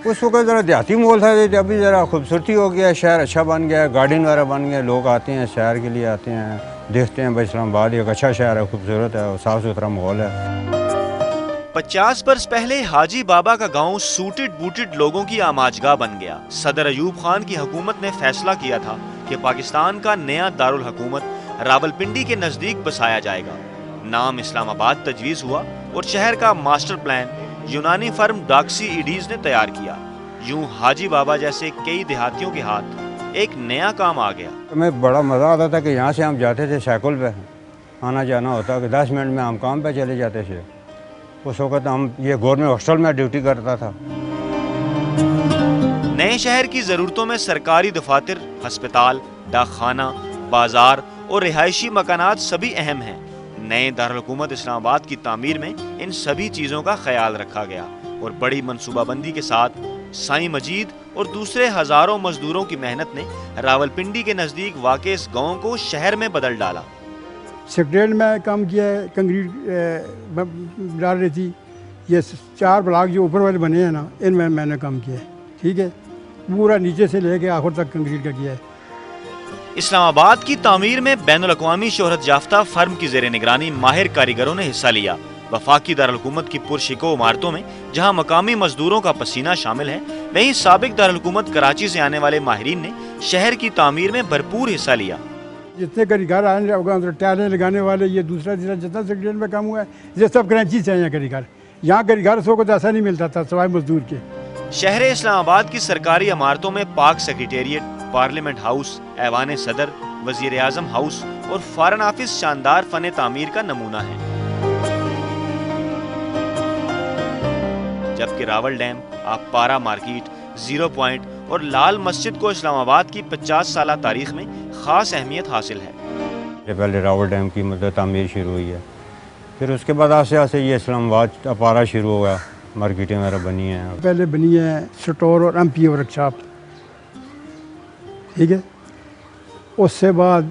اس وقت ذرا دیہاتی ماحول تھا، ابھی ذرا خوبصورتی ہو گیا، شہر اچھا بن گیا، گارڈن وغیرہ بن گیا، لوگ آتے ہیں سیر کے لیے آتے ہیں، دیکھتے ہیں بھائی اسلام آباد ایک اچھا شہر ہے، خوبصورت ہے، صاف ستھرا ماحول ہے۔ 50 برس پہلے حاجی بابا کا گاؤں سوٹڈ بوٹڈ لوگوں کی آماجگاہ بن گیا۔ صدر ایوب خان کی حکومت نے فیصلہ کیا تھا کہ پاکستان کا نیا دارالحکومت راولپنڈی کے نزدیک بسایا جائے گا۔ نام اسلام آباد تجویز ہوا اور شہر کا ماسٹر پلان یونانی فرم ڈاکسی ایڈیز نے تیار کیا۔ یوں حاجی بابا جیسے کئی دیہاتیوں کے ہاتھ ایک نیا کام آ گیا۔ ہمیں بڑا مزہ آتا تھا کہ یہاں سے ہم جاتے تھے سائیکل پہ، آنا جانا ہوتا کہ 10 منٹ میں ہم کام پہ چلے جاتے تھے۔ اس وقت ہم یہ گورنمنٹ ہاسٹل میں ڈیوٹی کرتا تھا۔ نئے شہر کی ضرورتوں میں سرکاری دفاتر، ہسپتال، ڈاک خانہ، بازار اور رہائشی مکانات سبھی اہم ہیں۔ نئے دارالحکومت اسلام آباد کی تعمیر میں ان سبھی چیزوں کا خیال رکھا گیا اور بڑی منصوبہ بندی کے ساتھ سائیں مجید اور دوسرے ہزاروں مزدوروں کی محنت نے راولپنڈی کے نزدیک واقع اس گاؤں کو شہر میں بدل ڈالا۔ سیکریٹریٹ میں کام کیا ہے، کنکریٹ ڈال رہی تھی، یہ 4 بلاک جو اوپر والے بنے ہیں نا، ان میں نے کام کیا ہے، ٹھیک ہے، پورا نیچے سے لے کے آخر تک کنکریٹ کا کیا ہے۔ اسلام آباد کی تعمیر میں بین الاقوامی شہرت یافتہ فرم کی زیر نگرانی ماہر کاریگروں نے حصہ لیا۔ وفاقی دارالحکومت کی پرشکو عمارتوں میں جہاں مقامی مزدوروں کا پسینہ شامل ہے، وہیں سابق دارالحکومت کراچی سے آنے والے ماہرین نے شہر کی تعمیر میں بھرپور حصہ لیا۔ جتنے کاریگر آئے ہوگا ٹائلیں لگانے والے، یہ دوسرا جتنا سیکریٹریٹ میں کام ہوا ہے، یہ سب کراچی سے ہیں یہاں کاریگر۔ یہاں کاریگر سو کو تو ایسا نہیں ملتا تھا سوائے مزدور کے۔ شہر اسلام آباد کی سرکاری عمارتوں میں پاک سیکریٹریٹ، پارلیمنٹ ہاؤس، ایوان صدر، وزیر اعظم ہاؤس اور فارن آفس شاندار فن تعمیر کا نمونہ ہے۔ جبکہ Rawal dam, Aabpara market, zero point اور لال مسجد کو اسلام آباد کی 50 سالہ تاریخ میں خاص اہمیت حاصل ہے۔ پہلے راول ڈیم کی تعمیر شروع ہوئی ہے، پھر اس کے بعد آستے آستے یہ اسلام آباد آبپارہ شروع ہوا، مارکیٹیں وغیرہ بنی ہیں۔ پہلے بنی ہے سٹور اور ایم پی ورک شاپ، ٹھیک ہے، اس سے بعد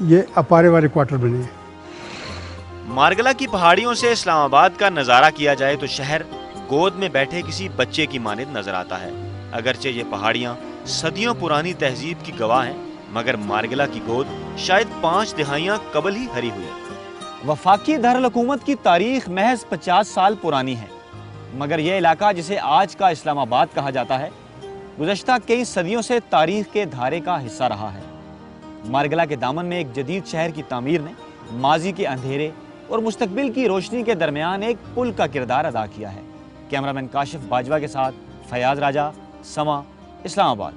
یہ اپارے والے کوارٹر بنے ہیں۔ مارگلہ کی پہاڑیوں سے اسلام آباد کا نظارہ کیا جائے تو شہر گود میں بیٹھے کسی بچے کی مانند نظر آتا ہے۔ اگرچہ یہ پہاڑیاں صدیوں پرانی تہذیب کی گواہ ہیں، مگر مارگلہ کی گود شاید 5 دہائیاں قبل ہی بھری ہوئی ہے۔ وفاقی دارالحکومت کی تاریخ محض 50 سال پرانی ہے، مگر یہ علاقہ جسے آج کا اسلام آباد کہا جاتا ہے، گزشتہ کئی صدیوں سے تاریخ کے دھارے کا حصہ رہا ہے۔ مارگلہ کے دامن میں ایک جدید شہر کی تعمیر نے ماضی کے اندھیرے اور مستقبل کی روشنی کے درمیان ایک پل کا کردار ادا کیا ہے۔ کیمرہ مین کاشف باجوہ کے ساتھ فیاض راجہ، سما، اسلام آباد۔